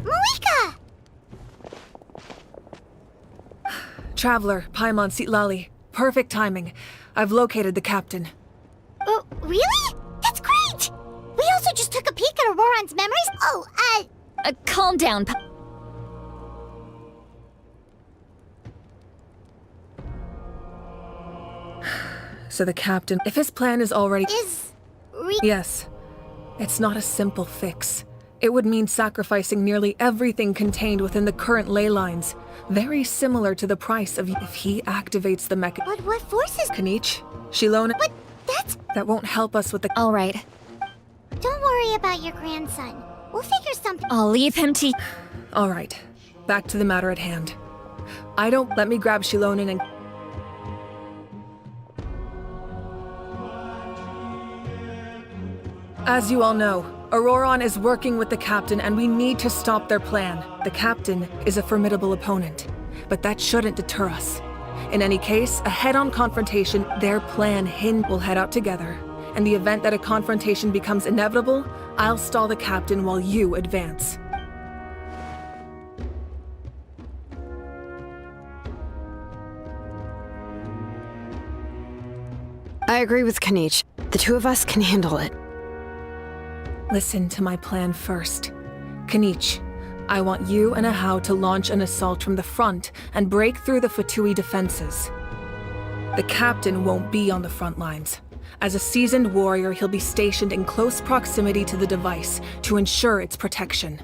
Malika! Traveler, Paimon Sitlali. Perfect timing. I've located the captain. Oh, really? That's great! We also just took a peek at Auroran's memories. Oh, calm down, So the captain, if his plan is already... Yes. It's not a simple fix. It would mean sacrificing nearly everything contained within the current ley lines. Very similar to the price of if he activates the But what forces... Kanich? Shilona? But that's... That won't help us with the... All right. Don't worry about your grandson. We'll figure something... I'll leave him to... All right. Back to the matter at hand. Let me grab Shilonen and... As you all know, Auroran is working with the captain and we need to stop their plan. The captain is a formidable opponent, but that shouldn't deter us. In any case, a head-on confrontation, their plan will head out together. In the event that a confrontation becomes inevitable, I'll stall the captain while you advance. I agree with Kanich. The two of us can handle it. Listen to my plan first. Kanich, I want you and Ahau to launch an assault from the front and break through the Fatui defenses. The captain won't be on the front lines. As a seasoned warrior, he'll be stationed in close proximity to the device to ensure its protection.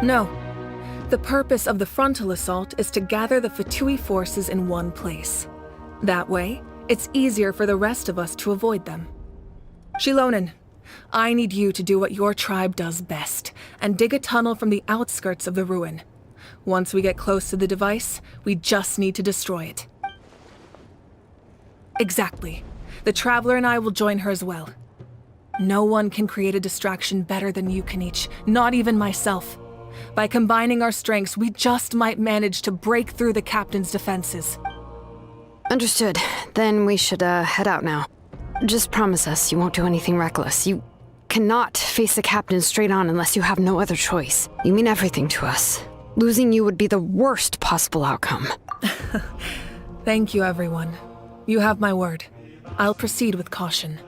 No. The purpose of the frontal assault is to gather the Fatui forces in one place. That way, it's easier for the rest of us to avoid them. Shilonen, I need you to do what your tribe does best, and dig a tunnel from the outskirts of the ruin. Once we get close to the device, we just need to destroy it. Exactly. The Traveler and I will join her as well. No one can create a distraction better than you, Kanich, not even myself. By combining our strengths, we just might manage to break through the captain's defenses. Understood. Then we should, head out now. Just promise us you won't do anything reckless. You cannot face the captain straight on unless you have no other choice. You mean everything to us. Losing you would be the worst possible outcome. Thank you, everyone. You have my word. I'll proceed with caution.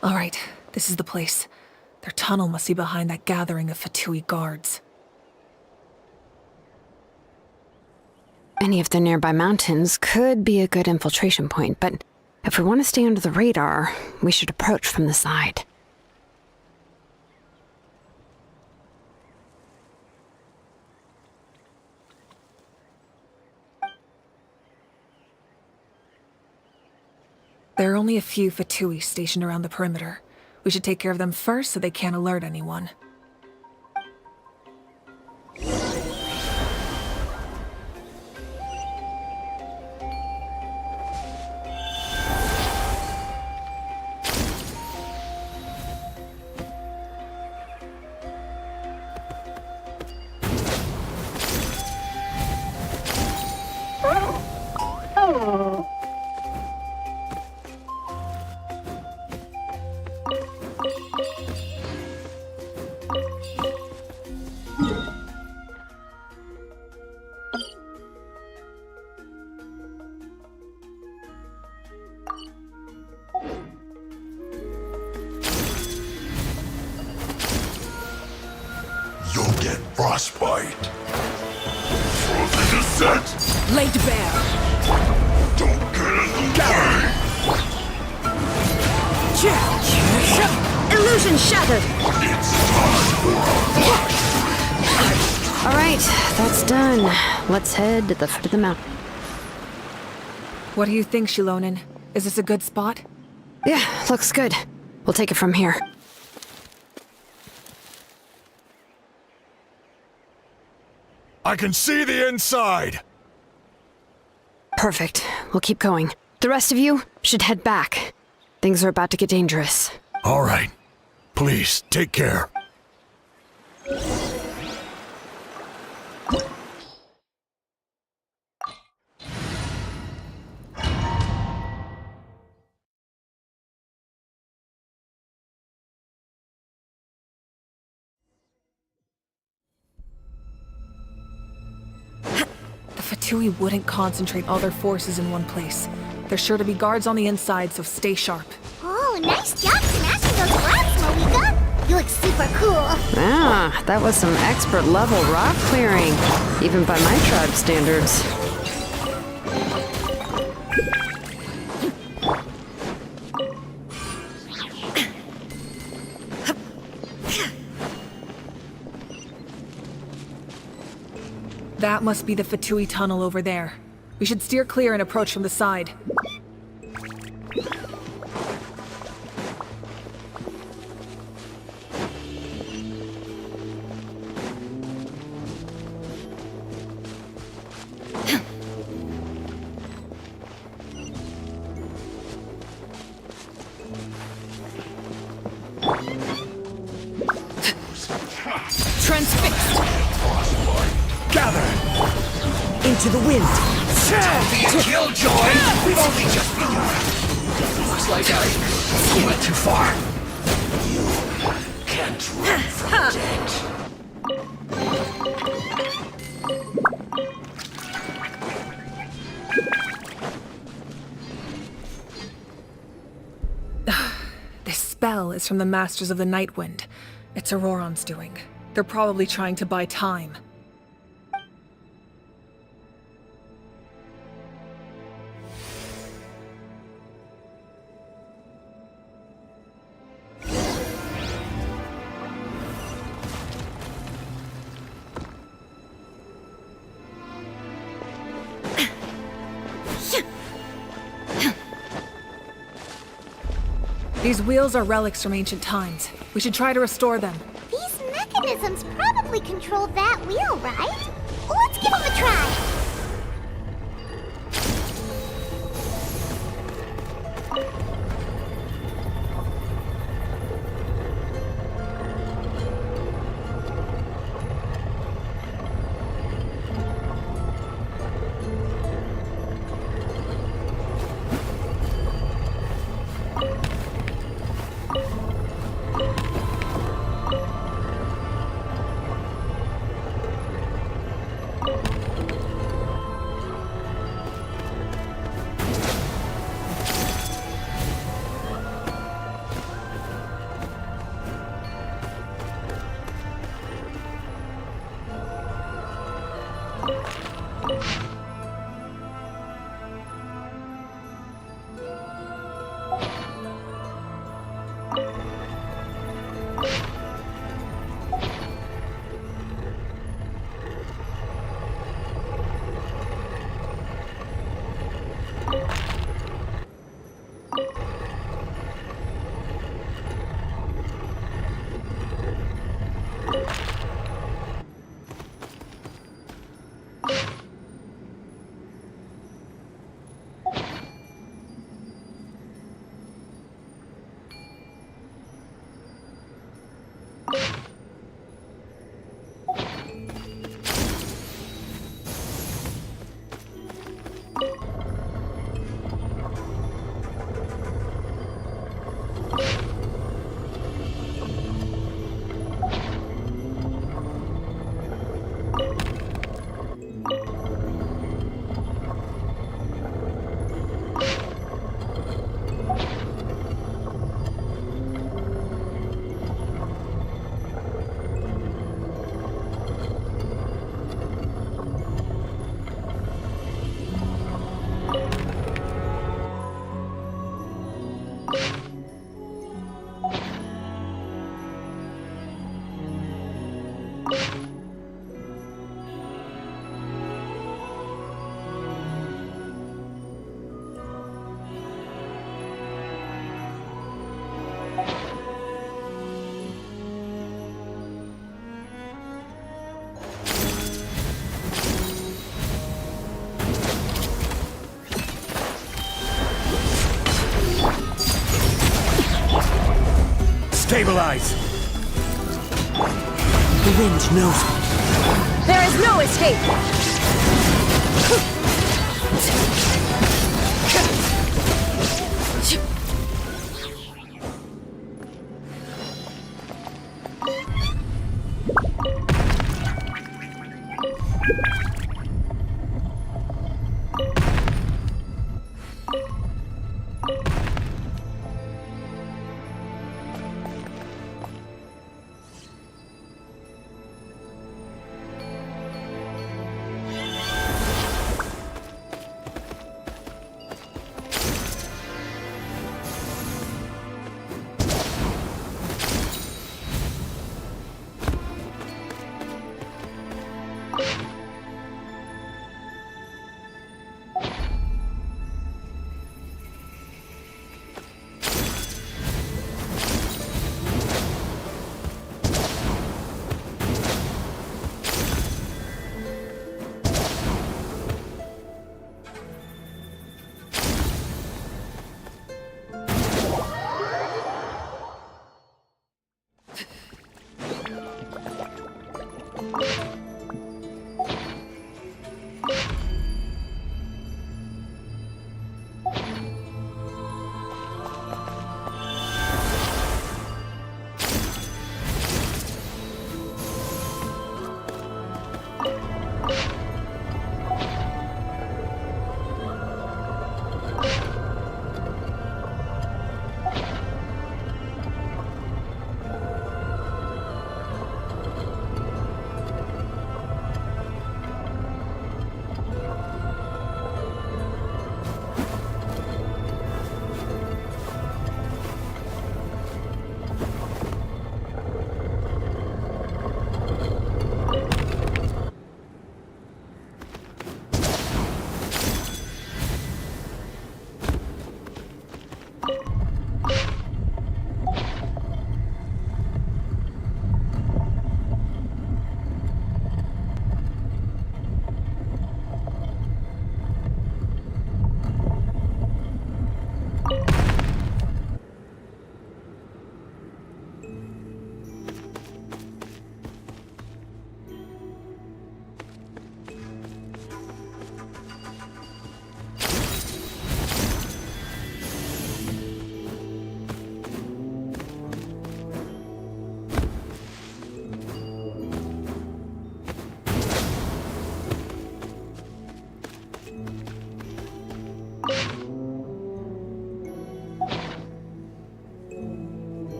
All right, this is the place. Their tunnel must be behind that gathering of Fatui guards. Any of the nearby mountains could be a good infiltration point, but if we want to stay under the radar, we should approach from the side. There are only a few Fatui stationed around the perimeter. We should take care of them first so they can't alert anyone. You'll get frostbite. Frozen descent! Laid bare. Don't get in the way! Illusion shattered! It's time for a flash! All right, that's done. Let's head to the foot of the mountain. What do you think, Shilonen? Is this a good spot? Yeah, looks good. We'll take it from here. I can see the inside! Perfect. We'll keep going. The rest of you should head back. Things are about to get dangerous. All right. Please, take care. The Fatui wouldn't concentrate all their forces in one place. There's sure to be guards on the inside, so stay sharp. Oh, nice job smashing those rocks, Moeka! You look super cool. Ah, that was some expert level rock clearing. Even by my tribe standards. That must be the Fatui tunnel over there. We should steer clear and approach from the side. Transfixed! Gather! Into the wind. Don't be a killjoy! We've only just begun. Looks like I went too far. You can't run from death. This spell is from the Masters of the Nightwind. It's Auroron's doing. They're probably trying to buy time. These wheels are relics from ancient times. We should try to restore them. These mechanisms probably control that wheel, right? Let's give them a try. Stabilize! The wind knows me. There is no escape!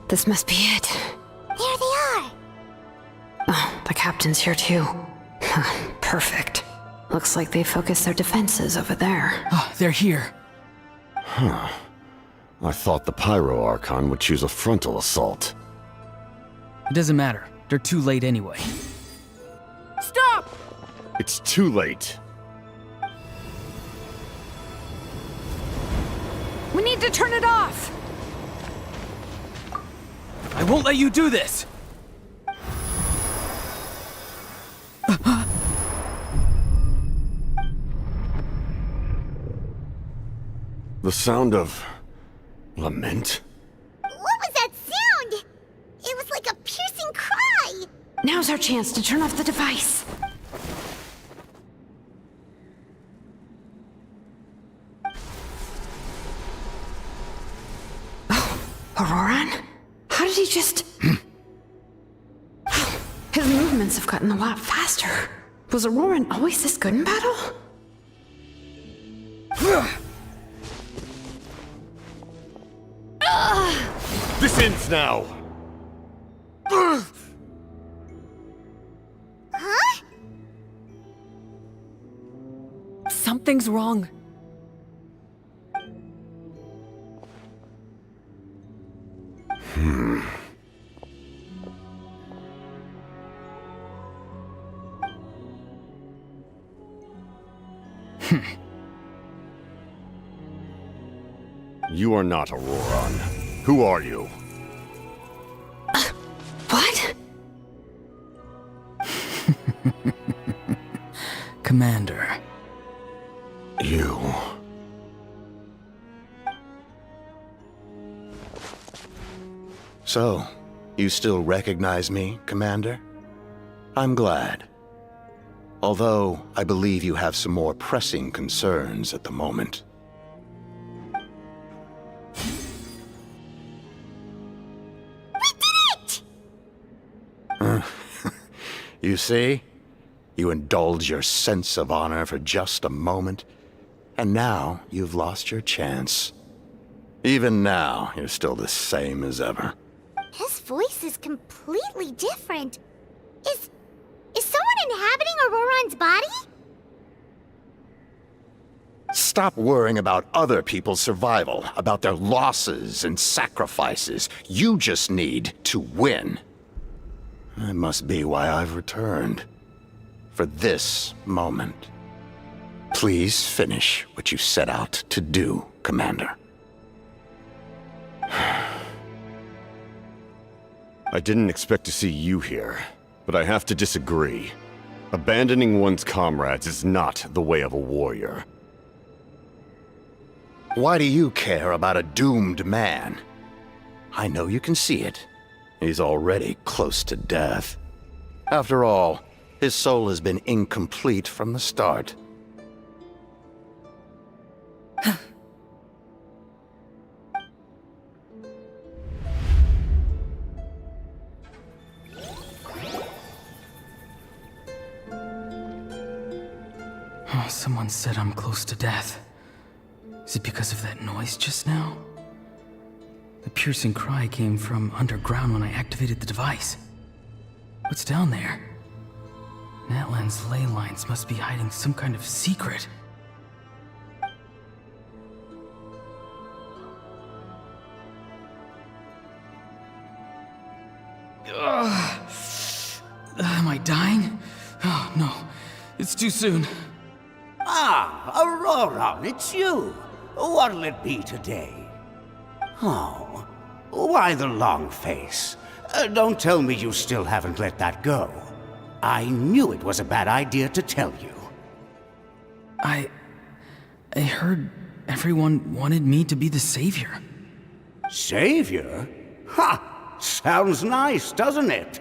This must be it. There they are. Oh, the captain's here too. Perfect. Looks like they focused their defenses over there. Oh, they're here. I thought the Pyro Archon would choose a frontal assault. It doesn't matter. They're too late anyway. Stop! It's too late. We need to turn it off! I won't let you do this! The sound of lament? What was that sound? It was like a piercing cry. Now's our chance to turn off the device. Oh, Auroran? How did he just... His movements have gotten a lot faster. Was Auroran always this good in battle? This ends now! Huh? Something's wrong. You are not Auroran. Who are you? What? Commander. You... So, you still recognize me, Commander? I'm glad. Although, I believe you have some more pressing concerns at the moment. You see? You indulge your sense of honor for just a moment, and now you've lost your chance. Even now, you're still the same as ever. His voice is completely different. Is someone inhabiting Auroran's body? Stop worrying about other people's survival, about their losses and sacrifices. You just need to win. That must be why I've returned. For this moment. Please finish what you set out to do, Commander. I didn't expect to see you here, but I have to disagree. Abandoning one's comrades is not the way of a warrior. Why do you care about a doomed man? I know you can see it. He's already close to death. After all, his soul has been incomplete from the start. Oh, someone said I'm close to death. Is it because of that noise just now? The piercing cry came from underground when I activated the device. What's down there? Natlan's ley lines must be hiding some kind of secret. Am I dying? Oh, no. It's too soon. Ah, Aurora, it's you. What'll it be today? Oh, why the long face? Don't tell me you still haven't let that go. I knew it was a bad idea to tell you. I heard everyone wanted me to be the savior. Savior? Ha! Sounds nice, doesn't it?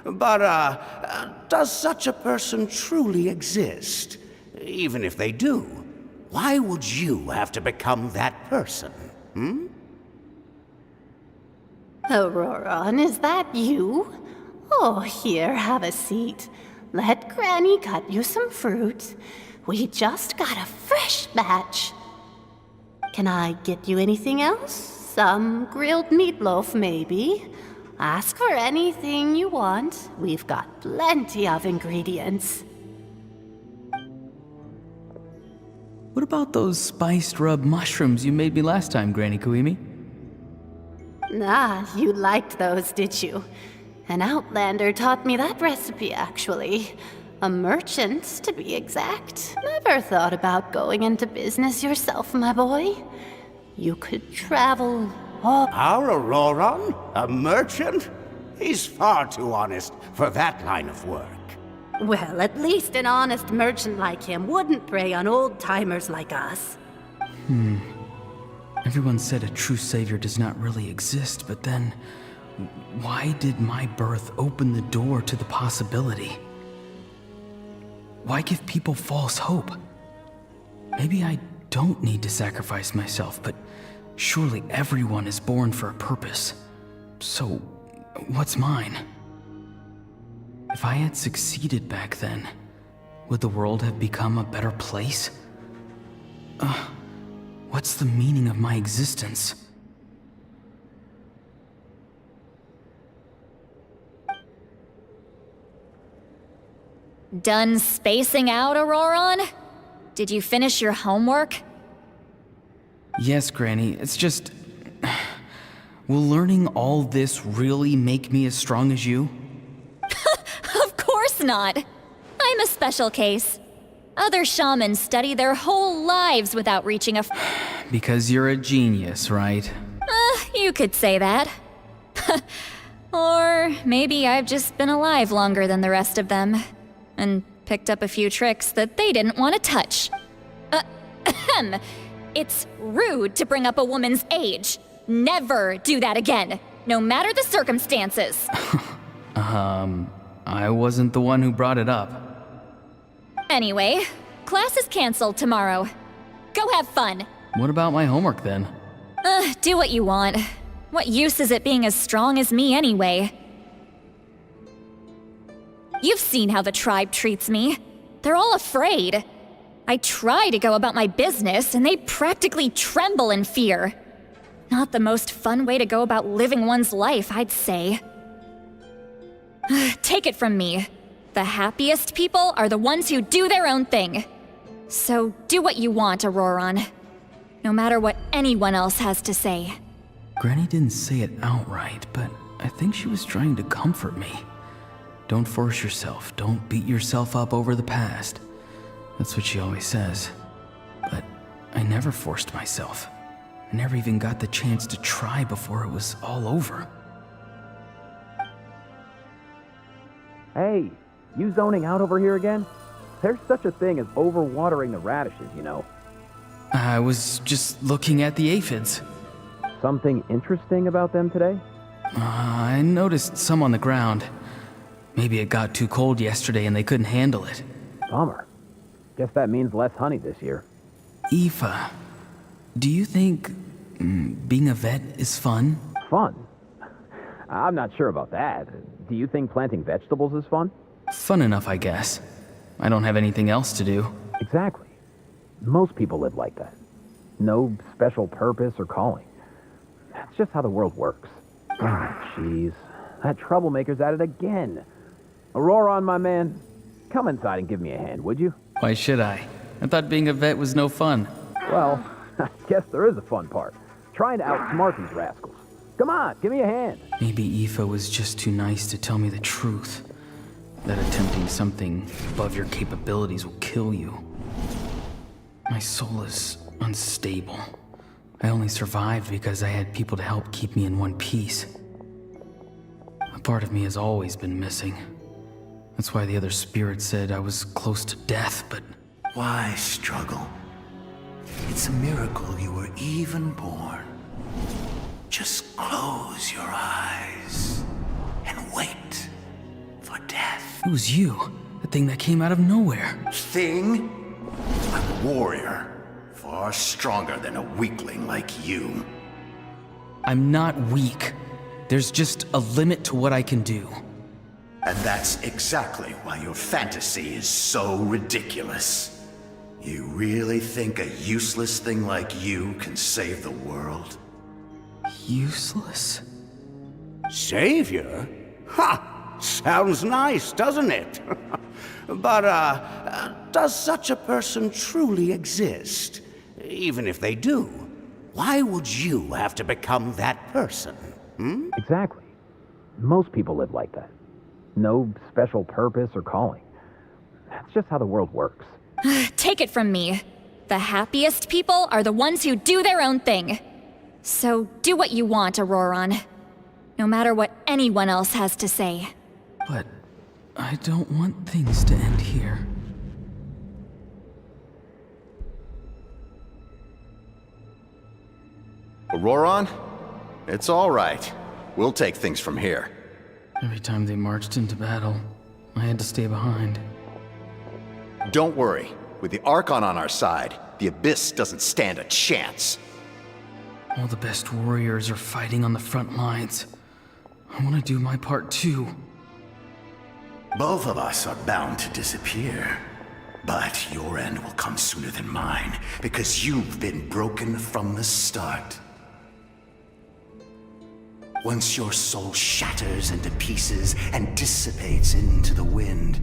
But, does such a person truly exist? Even if they do, why would you have to become that person? Auroron, is that you? Oh, here, have a seat. Let Granny cut you some fruit. We just got a fresh batch. Can I get you anything else? Some grilled meatloaf, maybe? Ask for anything you want. We've got plenty of ingredients. What about those spiced rub mushrooms you made me last time, Granny Kuimi? Ah, you liked those, did you? An outlander taught me that recipe, actually. A merchant, to be exact. Never thought about going into business yourself, my boy. You could travel all... Our Auroron? A merchant? He's far too honest for that line of work. Well, at least an honest merchant like him wouldn't prey on old-timers like us. Everyone said a true savior does not really exist, but then... why did my birth open the door to the possibility? Why give people false hope? Maybe I don't need to sacrifice myself, but surely everyone is born for a purpose. So, what's mine? If I had succeeded back then, would the world have become a better place? What's the meaning of my existence? Done spacing out, Auroron? Did you finish your homework? Yes, Granny, it's just... will learning all this really make me as strong as you? Of course not. I'm a special case. Other shamans study their whole lives without reaching a... Because you're a genius, right? You could say that. Or maybe I've just been alive longer than the rest of them. And picked up a few tricks that they didn't want to touch. It's rude to bring up a woman's age. Never do that again, no matter the circumstances. I wasn't the one who brought it up. Anyway, class is canceled tomorrow. Go have fun. What about my homework then? Do what you want. What use is it being as strong as me anyway? You've seen how the tribe treats me. They're all afraid. I try to go about my business, and they practically tremble in fear. Not the most fun way to go about living one's life, I'd say. Take it from me. The happiest people are the ones who do their own thing. So do what you want, Auroron. No matter what anyone else has to say. Granny didn't say it outright, but I think she was trying to comfort me. Don't force yourself. Don't beat yourself up over the past. That's what she always says. But I never forced myself. I never even got the chance to try before it was all over. Hey, you zoning out over here again? There's such a thing as overwatering the radishes, you know. I was just looking at the aphids. Something interesting about them today? I noticed some on the ground. Maybe it got too cold yesterday and they couldn't handle it. Bummer. Guess that means less honey this year. Aoife, do you think being a vet is fun? Fun? I'm not sure about that. Do you think planting vegetables is fun? Fun enough, I guess. I don't have anything else to do. Exactly. Most people live like that. No special purpose or calling. That's just how the world works. Jeez. That troublemaker's at it again. Auroron, my man, come inside and give me a hand, would you? Why should I? I thought being a vet was no fun. Well, I guess there is a fun part. Trying to outsmart these rascals. Come on, give me a hand. Maybe Aoife was just too nice to tell me the truth. That attempting something above your capabilities will kill you. My soul is unstable. I only survived because I had people to help keep me in one piece. A part of me has always been missing. That's why the other spirits said I was close to death, but... Why struggle? It's a miracle you were even born. Just close your eyes and wait for death. It was you, the thing that came out of nowhere. Thing? I'm a warrior, far stronger than a weakling like you. I'm not weak. There's just a limit to what I can do. And that's exactly why your fantasy is so ridiculous. You really think a useless thing like you can save the world? Useless? Savior? Ha! Sounds nice, doesn't it? But, does such a person truly exist? Even if they do, why would you have to become that person? Hmm? Exactly. Most people live like that. No special purpose or calling. That's just how the world works. Take it from me. The happiest people are the ones who do their own thing. So do what you want, Auroron. No matter what anyone else has to say. But I don't want things to end here. Auroron? It's all right. We'll take things from here. Every time they marched into battle, I had to stay behind. Don't worry. With the Archon on our side, the Abyss doesn't stand a chance. All the best warriors are fighting on the front lines. I want to do my part too. Both of us are bound to disappear. But your end will come sooner than mine, because you've been broken from the start. Once your soul shatters into pieces and dissipates into the wind,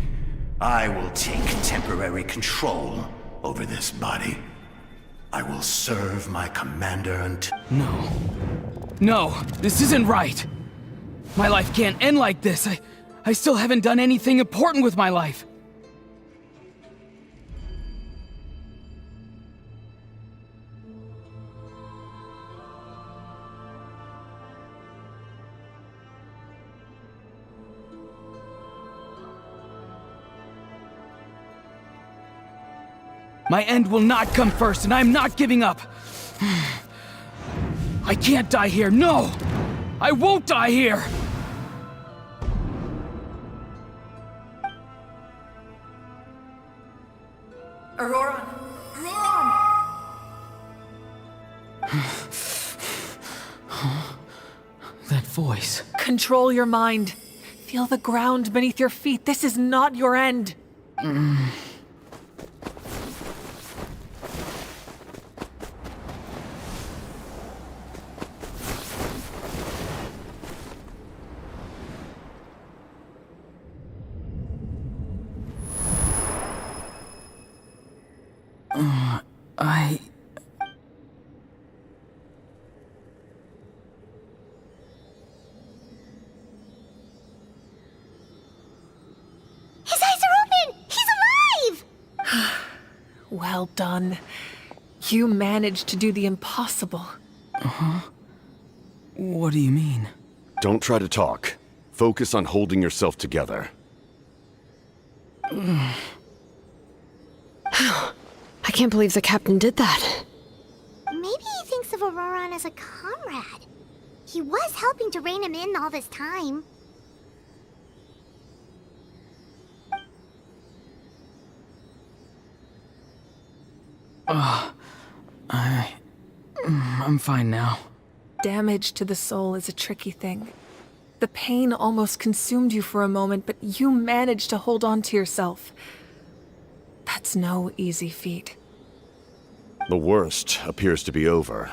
I will take temporary control over this body. I will serve my commander until... No. No, this isn't right. My life can't end like this. I still haven't done anything important with my life. My end will not come first, and I'm not giving up. I can't die here, no! I won't die here! Auroron! That voice. Control your mind. Feel the ground beneath your feet. This is not your end. His eyes are open! He's alive! Well done. You managed to do the impossible. What do you mean? Don't try to talk. Focus on holding yourself together. I can't believe the captain did that. Maybe he thinks of Auroron as a comrade. He was helping to rein him in all this time. I'm fine now. Damage to the soul is a tricky thing. The pain almost consumed you for a moment, but you managed to hold on to yourself. That's no easy feat. The worst appears to be over.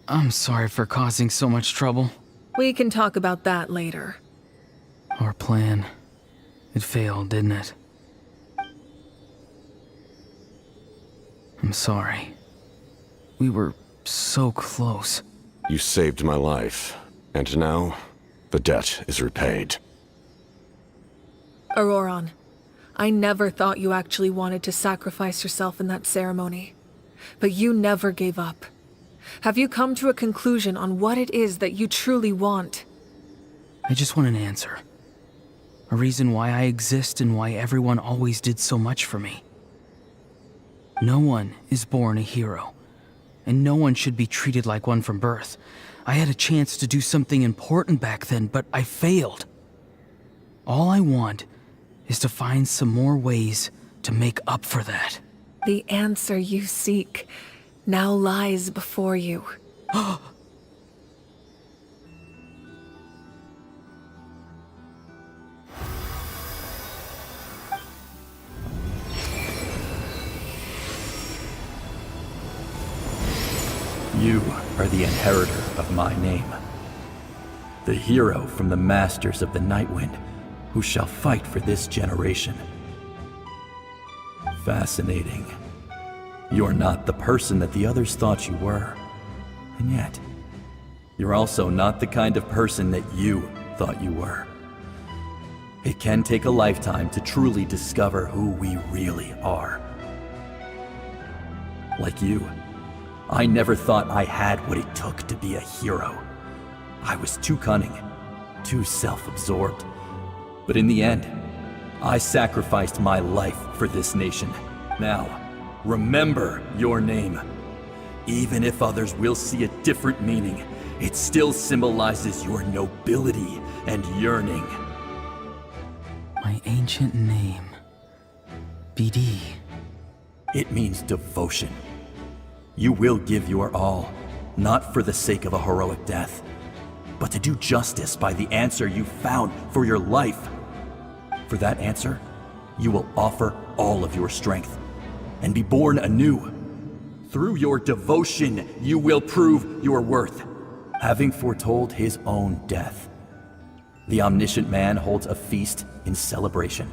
I'm sorry for causing so much trouble. We can talk about that later. Our plan. It failed, didn't it? I'm sorry. We were so close. You saved my life, and now the debt is repaid. Auroron, I never thought you actually wanted to sacrifice yourself in that ceremony. But you never gave up. Have you come to a conclusion on what it is that you truly want? I just want an answer. A reason why I exist and why everyone always did so much for me. No one is born a hero, and no one should be treated like one from birth. I had a chance to do something important back then, but I failed. All I want is to find some more ways to make up for that. The answer you seek now lies before you. You are the inheritor of my name. The hero from the masters of the Nightwind, who shall fight for this generation. Fascinating. You're not the person that the others thought you were. And yet, you're also not the kind of person that you thought you were. It can take a lifetime to truly discover who we really are. Like you, I never thought I had what it took to be a hero. I was too cunning, too self-absorbed. But in the end, I sacrificed my life for this nation. Now, remember your name. Even if others will see a different meaning, it still symbolizes your nobility and yearning. My ancient name. BD. It means devotion. You will give your all, not for the sake of a heroic death, but to do justice by the answer you found for your life. For that answer, you will offer all of your strength and be born anew. Through your devotion, you will prove your worth. Having foretold his own death, the omniscient man holds a feast in celebration.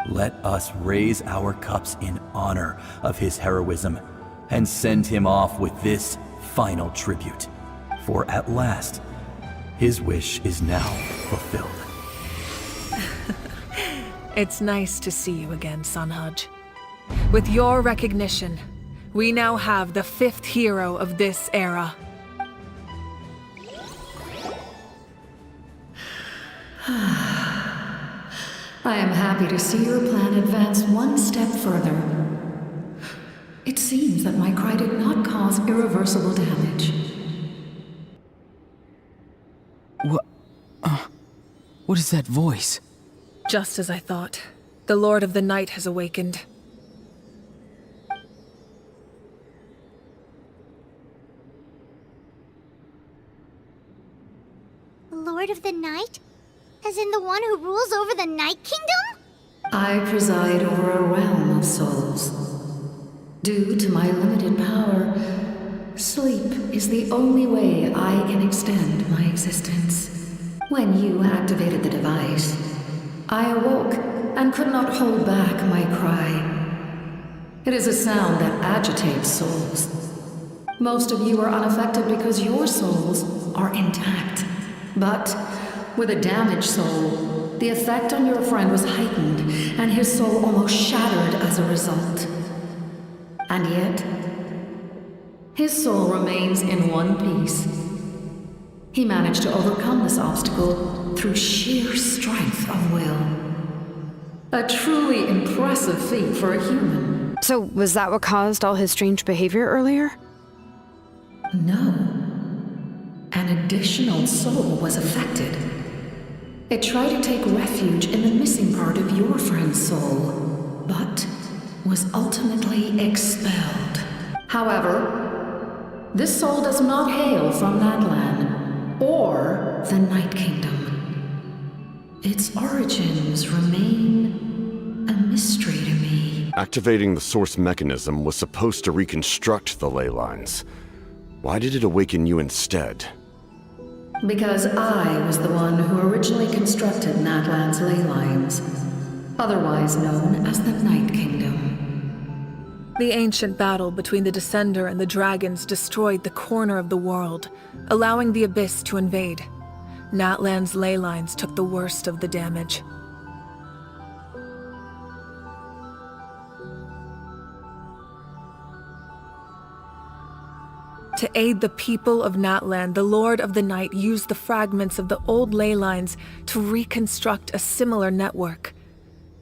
Let us raise our cups in honor of his heroism and send him off with this final tribute. For at last, his wish is now fulfilled. It's nice to see you again, Sunhudge. With your recognition, we now have the 5th hero of this era. I am happy to see your plan advance one step further. It seems that my cry did not cause irreversible damage. What is that voice? Just as I thought. The Lord of the Night has awakened. Lord of the Night? As in the one who rules over the Night Kingdom? I preside over a realm of souls. Due to my limited power, sleep is the only way I can extend my existence. When you activated the device, I awoke and could not hold back my cry. It is a sound that agitates souls. Most of you are unaffected because your souls are intact. But with a damaged soul, the effect on your friend was heightened, and his soul almost shattered as a result. And yet, his soul remains in one piece. He managed to overcome this obstacle through sheer strength of will. A truly impressive feat for a human. So, was that what caused all his strange behavior earlier? No. An additional soul was affected. It tried to take refuge in the missing part of your friend's soul, but was ultimately expelled. However, this soul does not hail from Natlan or the Night Kingdom. Its origins remain a mystery to me. Activating the source mechanism was supposed to reconstruct the ley lines. Why did it awaken you instead? Because I was the one who originally constructed Natlan's ley lines, otherwise known as the Night Kingdom. The ancient battle between the Descender and the dragons destroyed the corner of the world, allowing the Abyss to invade. Natlan's ley lines took the worst of the damage. To aid the people of Natlan, the Lord of the Night used the fragments of the old ley lines to reconstruct a similar network.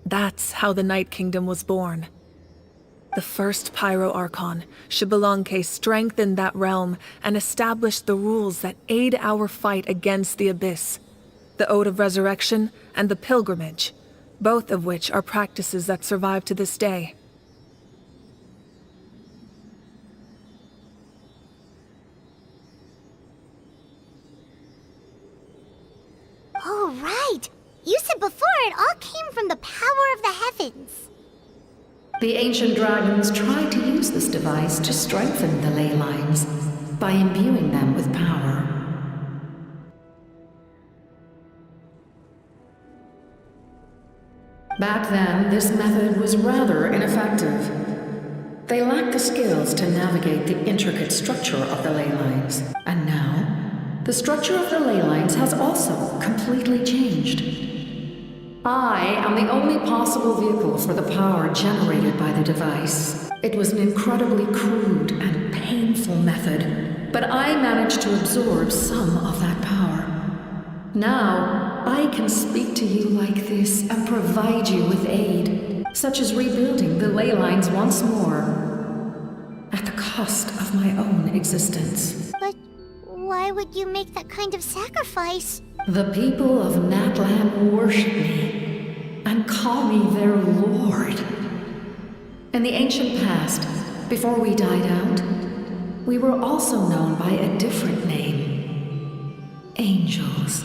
That's how the Night Kingdom was born. The first Pyro Archon, Xbalanque, strengthened that realm and established the rules that aid our fight against the Abyss. The Ode of Resurrection and the Pilgrimage, both of which are practices that survive to this day. Oh, right! You said before it all came from the power of the heavens. The ancient dragons tried to use this device to strengthen the ley lines by imbuing them with power. Back then, this method was rather ineffective. They lacked the skills to navigate the intricate structure of the ley lines. And now, the structure of the ley lines has also completely changed. I am the only possible vehicle for the power generated by the device. It was an incredibly crude and painful method, but I managed to absorb some of that power. Now, I can speak to you like this and provide you with aid, such as rebuilding the ley lines once more, at the cost of my own existence. But why would you make that kind of sacrifice? The people of Natlan worship me and call me their lord. In the ancient past, before we died out, we were also known by a different name: angels.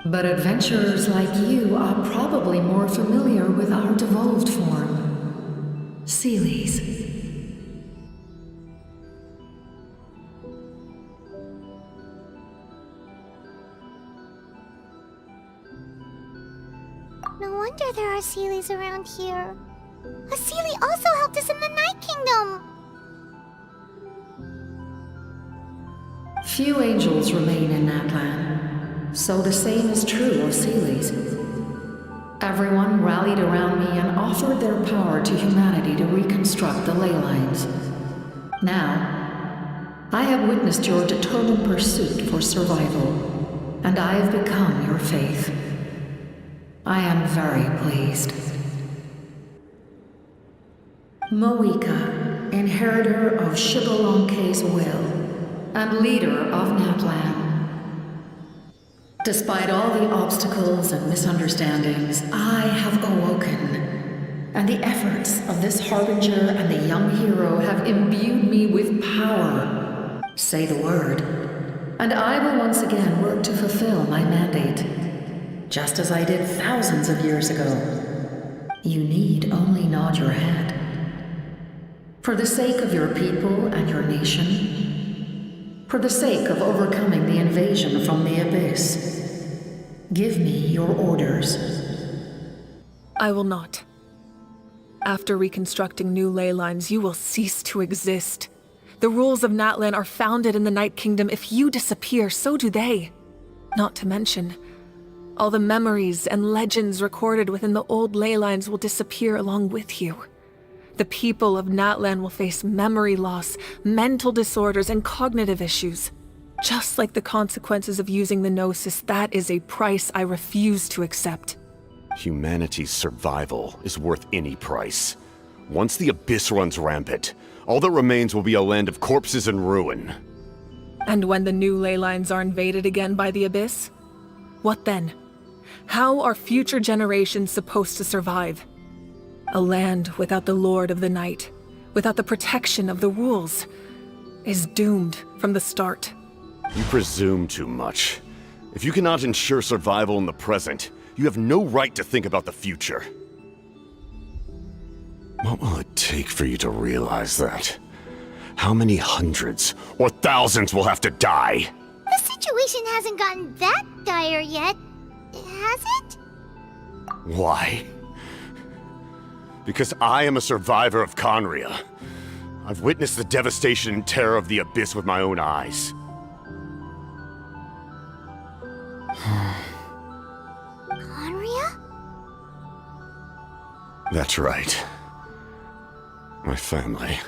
But adventurers like you are probably more familiar with our devolved form, Seelies. No wonder there are Seelies around here. A Seelie also helped us in the Night Kingdom! Few angels remain in Natlan, so the same is true of Seelies. Everyone rallied around me and offered their power to humanity to reconstruct the ley lines. Now, I have witnessed your determined pursuit for survival, and I have become your faith. I am very pleased. Moika, inheritor of Shibalonke's will, and leader of Natlan. Despite all the obstacles and misunderstandings, I have awoken, and the efforts of this harbinger and the young hero have imbued me with power. Say the word, and I will once again work to fulfill my mandate, just as I did thousands of years ago. You need only nod your head. For the sake of your people and your nation, for the sake of overcoming the invasion from the Abyss, give me your orders. I will not. After reconstructing new ley lines, you will cease to exist. The rules of Natlan are founded in the Night Kingdom. If you disappear, so do they. Not to mention, all the memories and legends recorded within the old ley lines will disappear along with you. The people of Natlan will face memory loss, mental disorders, and cognitive issues. Just like the consequences of using the Gnosis, that is a price I refuse to accept. Humanity's survival is worth any price. Once the Abyss runs rampant, all that remains will be a land of corpses and ruin. And when the new ley lines are invaded again by the Abyss? What then? How are future generations supposed to survive? A land without the Lord of the Night, without the protection of the rules, is doomed from the start. You presume too much. If you cannot ensure survival in the present, you have no right to think about the future. What will it take for you to realize that? How many hundreds or thousands will have to die? The situation hasn't gotten that dire yet, has it? Why? Because I am a survivor of Conria. I've witnessed the devastation and terror of the Abyss with my own eyes. Conria? That's right. My family,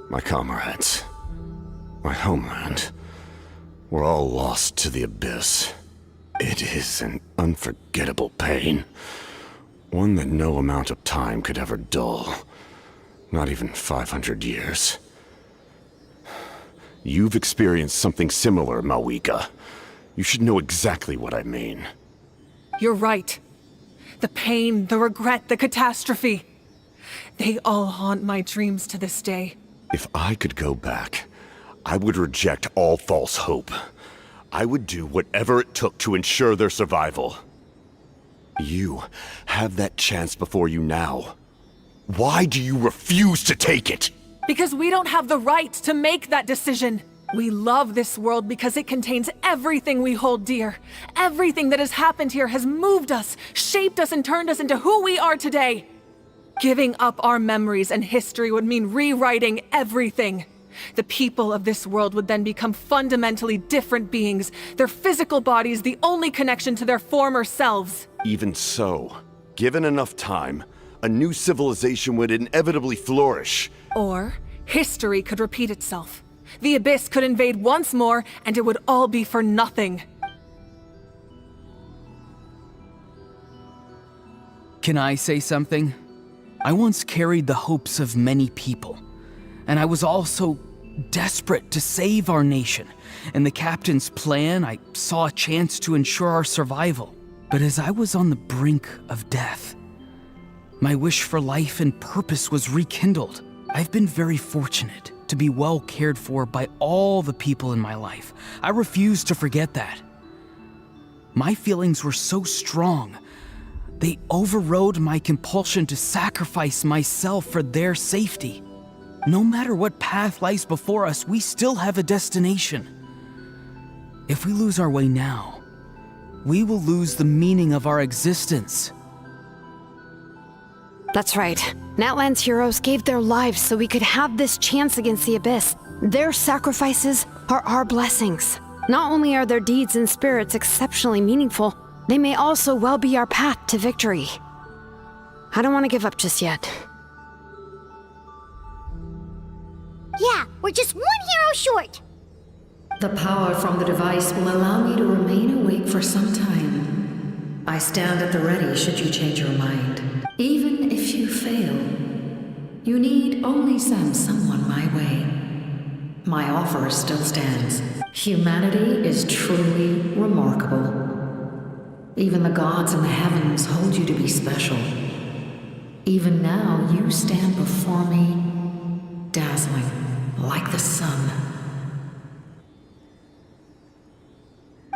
my comrades, my homeland, were all lost to the Abyss. It is an unforgettable pain. One that no amount of time could ever dull. Not even 500 years. You've experienced something similar, Mawika. You should know exactly what I mean. You're right. The pain, the regret, the catastrophe. They all haunt my dreams to this day. If I could go back, I would reject all false hope. I would do whatever it took to ensure their survival. You have that chance before you now. Why do you refuse to take it? Because we don't have the right to make that decision. We love this world because it contains everything we hold dear. Everything that has happened here has moved us, shaped us, and turned us into who we are today. Giving up our memories and history would mean rewriting everything. The people of this world would then become fundamentally different beings, their physical bodies the only connection to their former selves. Even so, given enough time, a new civilization would inevitably flourish. Or history could repeat itself. The Abyss could invade once more, and it would all be for nothing. Can I say something? I once carried the hopes of many people, and I was also desperate to save our nation. In the captain's plan, I saw a chance to ensure our survival. But as I was on the brink of death, my wish for life and purpose was rekindled. I've been very fortunate to be well cared for by all the people in my life. I refuse to forget that. My feelings were so strong, they overrode my compulsion to sacrifice myself for their safety. No matter what path lies before us, we still have a destination. If we lose our way now, we will lose the meaning of our existence. That's right. Natlan's heroes gave their lives so we could have this chance against the Abyss. Their sacrifices are our blessings. Not only are their deeds and spirits exceptionally meaningful, they may also well be our path to victory. I don't want to give up just yet. Yeah, we're just one hero short. The power from the device will allow me to remain awake for some time. I stand at the ready should you change your mind. Even if you fail, you need only send someone my way. My offer still stands. Humanity is truly remarkable. Even the gods in the heavens hold you to be special. Even now, you stand before me, dazzling like the sun.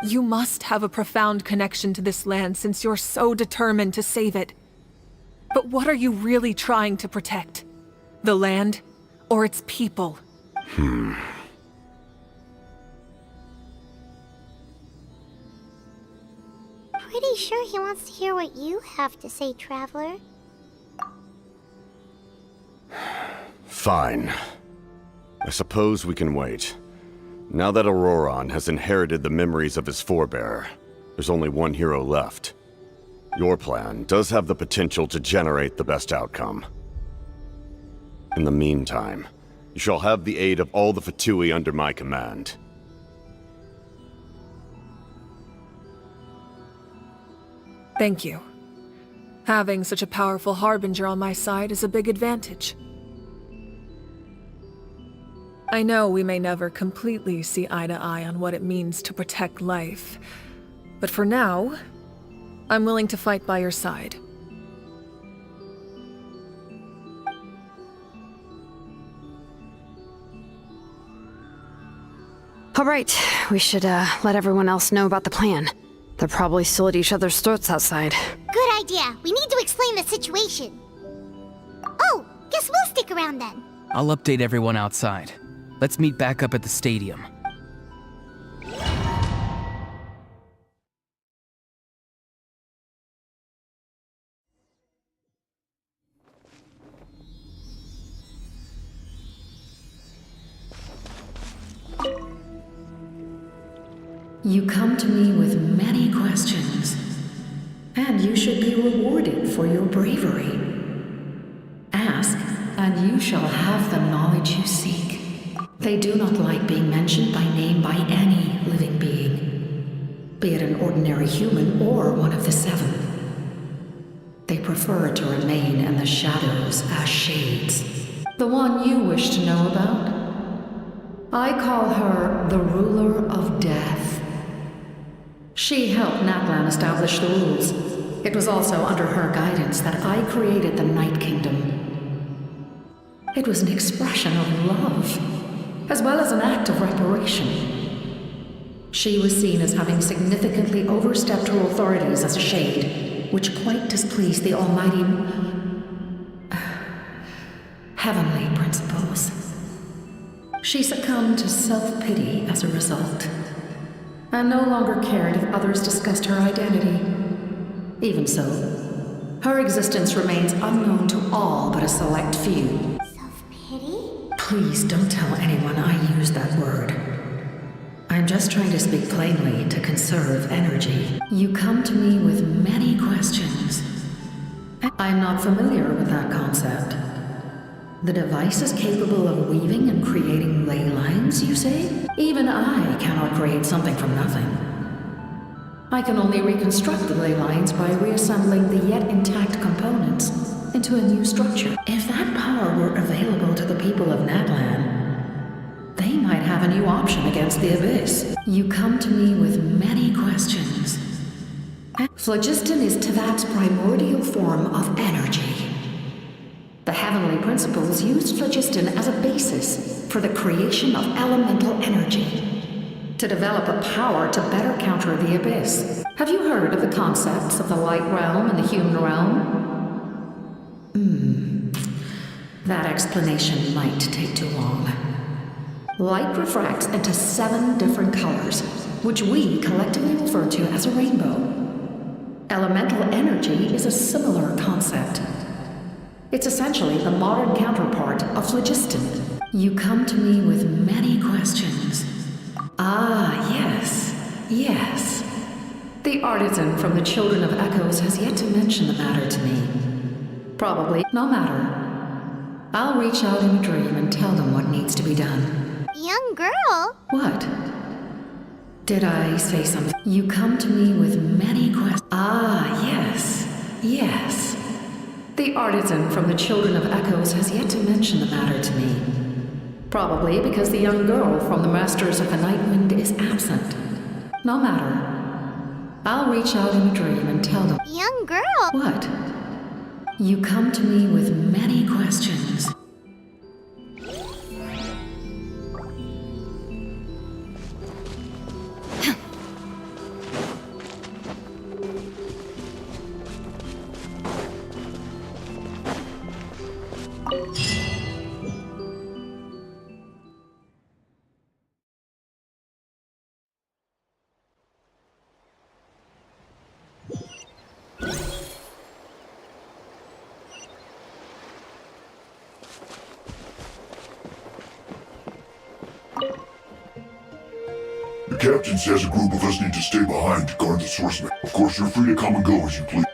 You must have a profound connection to this land since you're so determined to save it. But what are you really trying to protect? The land or its people? Pretty sure he wants to hear what you have to say, Traveler. Fine. I suppose we can wait. Now that Auroron has inherited the memories of his forebear, there's only one hero left. Your plan does have the potential to generate the best outcome. In the meantime, you shall have the aid of all the Fatui under my command. Thank you. Having such a powerful harbinger on my side is a big advantage. I know we may never completely see eye to eye on what it means to protect life, but for now, I'm willing to fight by your side. All right, we should let everyone else know about the plan. They're probably still at each other's throats outside. Good idea. We need to explain the situation. Oh, guess we'll stick around then. I'll update everyone outside. Let's meet back up at the stadium. You come to me with many questions, and you should be rewarded for your bravery. Ask, and you shall have the knowledge you seek. They do not like being mentioned by name by any living being, be it an ordinary human or one of the seven. They prefer to remain in the shadows as shades. The one you wish to know about? I call her the Ruler of Death. She helped Natlan establish the rules. It was also under her guidance that I created the Night Kingdom. It was an expression of love, as well as an act of reparation. She was seen as having significantly overstepped her authorities as a shade, which quite displeased the Almighty. heavenly principles. She succumbed to self-pity as a result, and no longer cared if others discussed her identity. Even so, her existence remains unknown to all but a select few. Self-pity? Please don't tell anyone I used that word. I'm just trying to speak plainly to conserve energy. You come to me with many questions. I'm not familiar with that concept. The device is capable of weaving and creating ley lines, you say? Even I cannot create something from nothing. I can only reconstruct the ley lines by reassembling the yet intact components into a new structure. If that power were available to the people of Natlan, they might have a new option against the Abyss. You come to me with many questions. Phlogiston is Teyvat's primordial form of energy. The heavenly principles used phlogiston as a basis for the creation of elemental energy, to develop a power to better counter the Abyss. Have you heard of the concepts of the light realm and the human realm? That explanation might take too long. Light refracts into 7 different colors, which we collectively refer to as a rainbow. Elemental energy is a similar concept. It's essentially the modern counterpart of phlogiston. You come to me with many questions. Ah, yes. The artisan from the Children of Echoes has yet to mention the matter to me. Probably, no matter. I'll reach out in a dream and tell them what needs to be done. Young girl? What? Did I say something? You come to me with many questions. Ah, yes. The artisan from the Children of Echoes has yet to mention the matter to me. Probably because the young girl from the Masters of the Nightwind is absent. No matter. I'll reach out in a dream and tell them. Young girl? What? You come to me with many questions. The captain says a group of us need to stay behind to guard the source map. Of course, you're free to come and go as you please.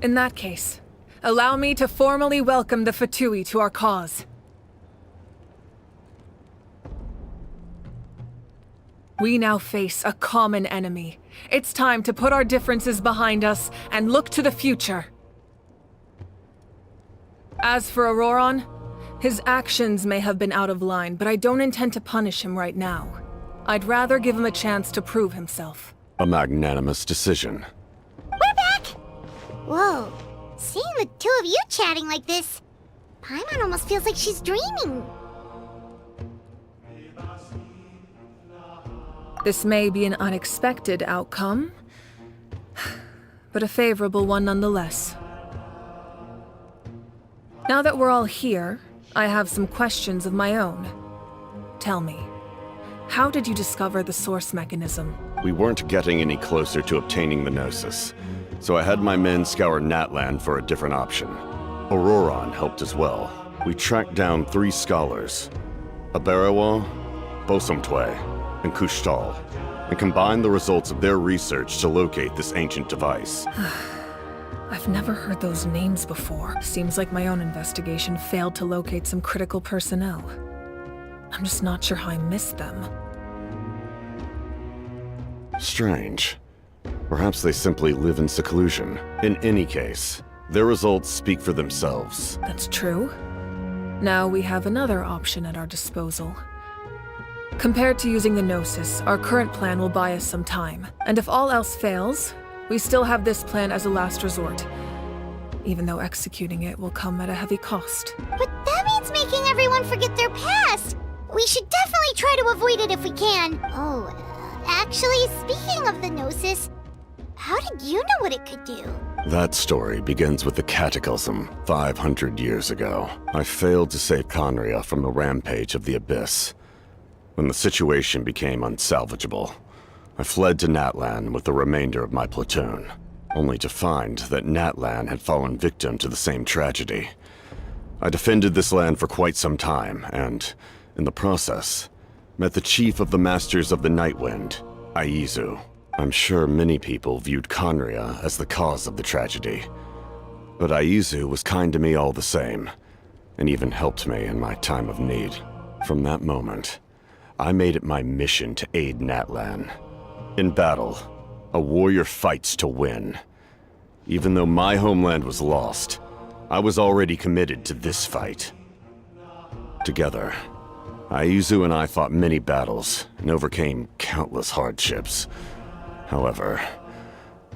In that case, allow me to formally welcome the Fatui to our cause. We now face a common enemy. It's time to put our differences behind us and look to the future. As for Auroron, his actions may have been out of line, but I don't intend to punish him right now. I'd rather give him a chance to prove himself. A magnanimous decision. We're back! Whoa, seeing the two of you chatting like this, Paimon almost feels like she's dreaming. This may be an unexpected outcome, but a favorable one nonetheless. Now that we're all here, I have some questions of my own. Tell me, how did you discover the source mechanism? We weren't getting any closer to obtaining the Gnosis, so I had my men scour Natlan for a different option. Auroron helped as well. We tracked down 3 scholars, Aberawa, Bosomtwe, and Kushtal, and combined the results of their research to locate this ancient device. I've never heard those names before. Seems like my own investigation failed to locate some critical personnel. I'm just not sure how I missed them. Strange. Perhaps they simply live in seclusion. In any case, their results speak for themselves. That's true. Now we have another option at our disposal. Compared to using the Gnosis, our current plan will buy us some time. And if all else fails, we still have this plan as a last resort. Even though executing it will come at a heavy cost. But that means making everyone forget their past! We should definitely try to avoid it if we can. Oh, actually, speaking of the Gnosis, how did you know what it could do? That story begins with the Cataclysm 500 years ago. I failed to save Conria from the rampage of the Abyss. When the situation became unsalvageable, I fled to Natlan with the remainder of my platoon, only to find that Natlan had fallen victim to the same tragedy. I defended this land for quite some time, and, in the process, met the chief of the Masters of the Nightwind, Aizu. I'm sure many people viewed Conria as the cause of the tragedy, but Aizu was kind to me all the same, and even helped me in my time of need. From that moment, I made it my mission to aid Natlan. In battle, a warrior fights to win. Even though my homeland was lost, I was already committed to this fight. Together, Aizu and I fought many battles and overcame countless hardships. However,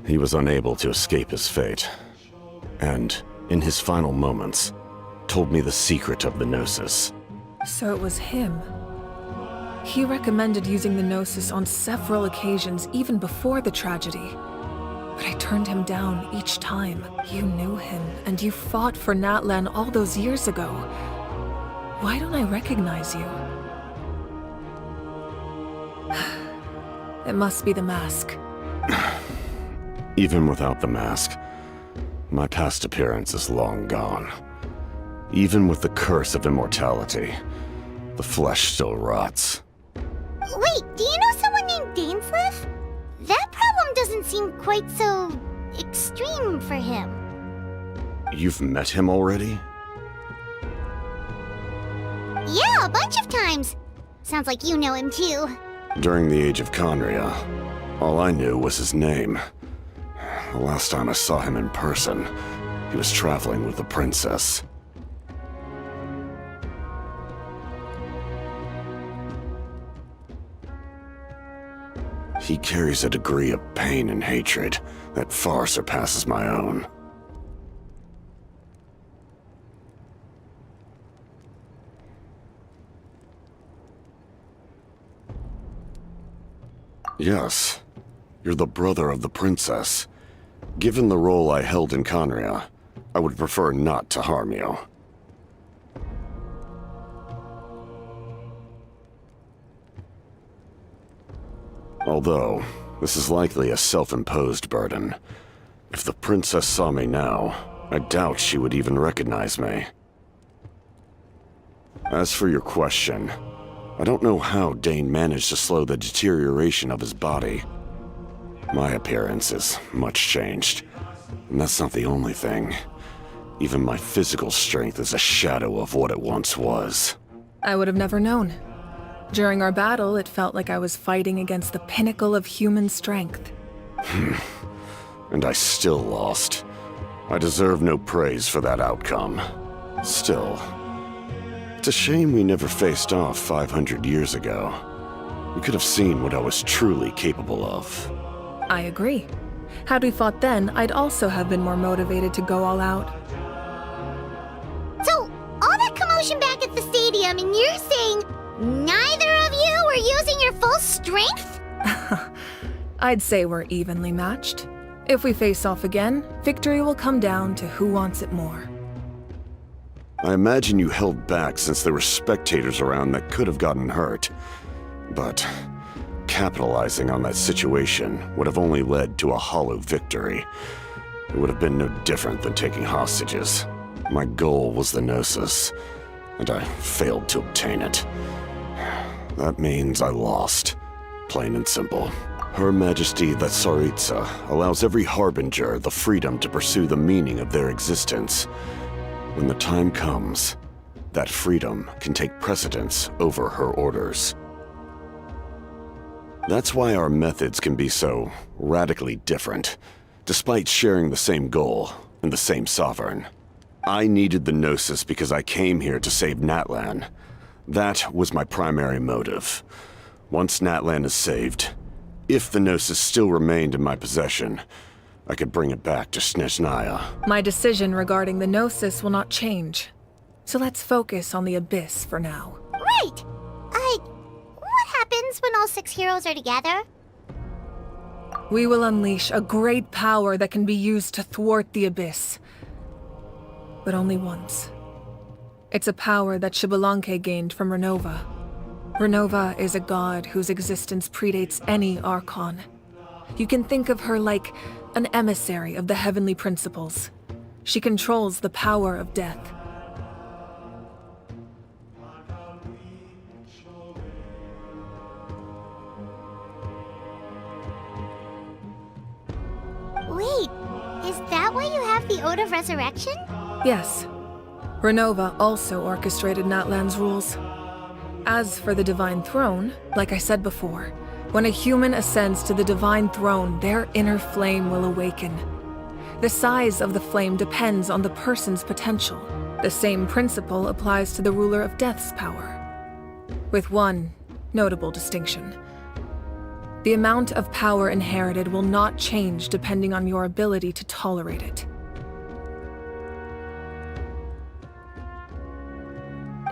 he was unable to escape his fate, and, in his final moments, told me the secret of the Gnosis. So it was him. He recommended using the Gnosis on several occasions even before the tragedy. But I turned him down each time. You knew him, and you fought for Natlan all those years ago. Why don't I recognize you? It must be the mask. Even without the mask, my past appearance is long gone. Even with the curse of immortality, the flesh still rots. Wait, do you know someone named Dainsleif? That problem doesn't seem quite so extreme for him. You've met him already? Yeah, a bunch of times. Sounds like you know him too. During the age of Conria, all I knew was his name. The last time I saw him in person, he was traveling with the princess. He carries a degree of pain and hatred that far surpasses my own. Yes, you're the brother of the princess. Given the role I held in Conria, I would prefer not to harm you. Although, this is likely a self-imposed burden. If the princess saw me now, I doubt she would even recognize me. As for your question, I don't know how Dane managed to slow the deterioration of his body. My appearance is much changed, and that's not the only thing. Even my physical strength is a shadow of what it once was. I would have never known. During our battle, it felt like I was fighting against the pinnacle of human strength. And I still lost. I deserve no praise for that outcome. Still, it's a shame we never faced off 500 years ago. We could have seen what I was truly capable of. I agree. Had we fought then, I'd also have been more motivated to go all out. So, all that commotion back at the stadium, and you're saying neither of you were using your full strength? I'd say we're evenly matched. If we face off again, victory will come down to who wants it more. I imagine you held back since there were spectators around that could have gotten hurt. But capitalizing on that situation would have only led to a hollow victory. It would have been no different than taking hostages. My goal was the Gnosis, and I failed to obtain it. That means I lost, plain and simple. Her Majesty the Tsaritsa allows every harbinger the freedom to pursue the meaning of their existence. When the time comes, that freedom can take precedence over her orders. That's why our methods can be so radically different, despite sharing the same goal and the same sovereign. I needed the Gnosis because I came here to save Natlan. That was my primary motive. Once Natlan is saved, if the Gnosis still remained in my possession, I could bring it back to Snezhnaya. My decision regarding the Gnosis will not change. So let's focus on the Abyss for now. Right! What happens when all 6 heroes are together? We will unleash a great power that can be used to thwart the Abyss. But only once. It's a power that Xbalanque gained from Renova. Renova is a god whose existence predates any Archon. You can think of her like an emissary of the heavenly principles. She controls the power of death. Wait, is that why you have the Ode of Resurrection? Yes. Renova also orchestrated Natlan's rules. As for the Divine Throne, like I said before, when a human ascends to the Divine Throne, their inner flame will awaken. The size of the flame depends on the person's potential. The same principle applies to the Ruler of Death's power, with one notable distinction. The amount of power inherited will not change depending on your ability to tolerate it.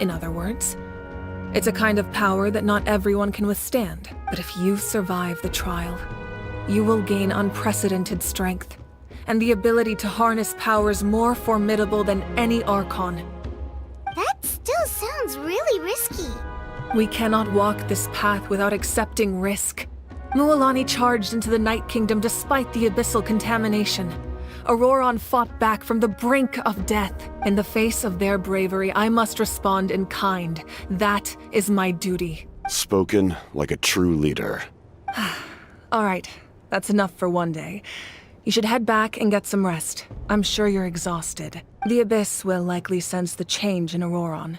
In other words, it's a kind of power that not everyone can withstand. But if you survive the trial, you will gain unprecedented strength and the ability to harness powers more formidable than any Archon. That still sounds really risky. We cannot walk this path without accepting risk. Mualani charged into the Night Kingdom despite the abyssal contamination. Auroron fought back from the brink of death. In the face of their bravery, I must respond in kind. That is my duty. Spoken like a true leader. All right, that's enough for one day. You should head back and get some rest. I'm sure you're exhausted. The Abyss will likely sense the change in Auroron.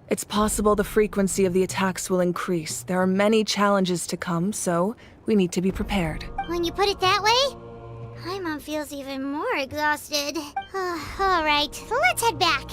It's possible the frequency of the attacks will increase. There are many challenges to come, so we need to be prepared. When you put it that way, Paimon feels even more exhausted. All right, let's head back.